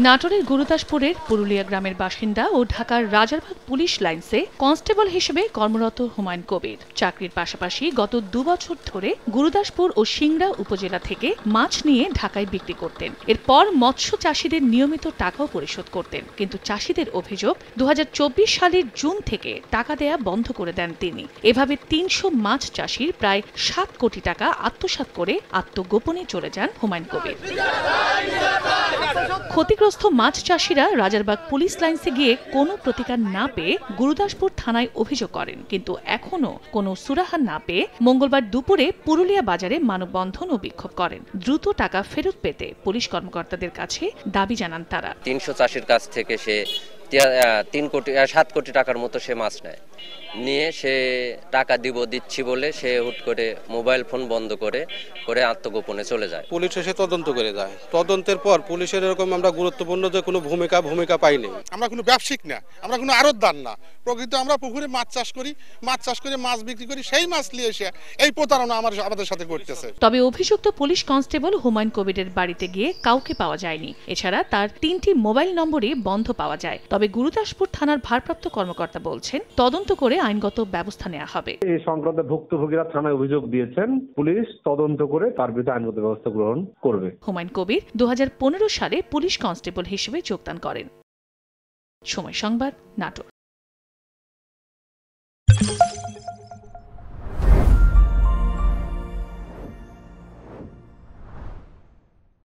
নাটোরের গুরুদাসপুরের পুরুলিয়া গ্রামের বাসিন্দা ও ঢাকার রাজারবাগ পুলিশ লাইন্সে কনস্টেবল হিসেবে কর্মরত হুমায়ুন কবির চাকরির পাশাপাশি গত ২ বছর ধরে গুরুদাসপুর ও সিংড়া উপজেলা থেকে মাছ নিয়ে ঢাকায় বিক্রি করতেন। এরপর মৎস্য চাষীদের নিয়মিত টাকাও পরিশোধ করতেন, কিন্তু চাষীদের অভিযোগ ২০২৪ সালের জুন থেকে টাকা দেয়া বন্ধ করে দেন তিনি। এভাবে ৩০০ মাছ চাষীর প্রায় ৭ কোটি টাকা আত্মসাৎ করে আত্মগোপনে চলে যান হুমায়ুন কবির। ক্ষতিগ্রস্ত মাছ চাষীরা রাজারবাগ পুলিশ লাইন্সে গিয়ে কোনো প্রতিকার না পেয়ে গুরুদাসপুর থানায় অভিযোগ করেন, কিন্তু এখনো কোনো সুরাহা না পেয়ে মঙ্গলবার দুপুরে পুরুলিয়া বাজারে মানববন্ধন ও বিক্ষোভ করেন। দ্রুত টাকা ফেরত পেতে পুলিশ কর্মকর্তাদের কাছে দাবি জানান তারা। ৩০০ চাষীর কাছ থেকে সে 7 কোটি টাকার মতো সে মাছ নেয়, নিয়ে সে টাকা দিচ্ছি বলে সে হুট করে মোবাইল ফোন বন্ধ করে আত্মগোপনে চলে যায়। পুলিশ এসে তদন্ত করে যায়। তদন্তের পর পুলিশের এরকম আমরা গুরুত্বপূর্ণ যে কোনো ভূমিকা পাইনি। আমরা কোনো ব্যবসায়িক না, আমরা কোনো আড়তদার না, প্রকৃত আমরা পুকুরে মাছ চাষ করি, মাছ বিক্রি করি, সেই মাছ নিয়ে এসে এই প্রতারণা আমাদের সাথে করতেছে। তবে অভিযুক্ত পুলিশ কনস্টেবল হুমায়ুন কবিরের বাড়িতে গিয়ে কাউকে পাওয়া যায়নি। এছাড়া তার 3টি মোবাইল নম্বরই বন্ধ পাওয়া যায়। তবে গুরুদাসপুর থানার ভারপ্রাপ্ত কর্মকর্তা বলছেন, তদন্ত করে আইনগত ব্যবস্থা নেওয়া হবে। এই সংক্রান্ত ভুক্তভোগীরা থানায় অভিযোগ দিয়েছেন, পুলিশ তদন্ত করে তার বিরুদ্ধে আইনগত ব্যবস্থা গ্রহণ করবে। হুমায়ুন কবির 2015 সালে পুলিশ কনস্টেবল হিসেবে যোগদান করেন। সময় সংবাদ, নাটোর।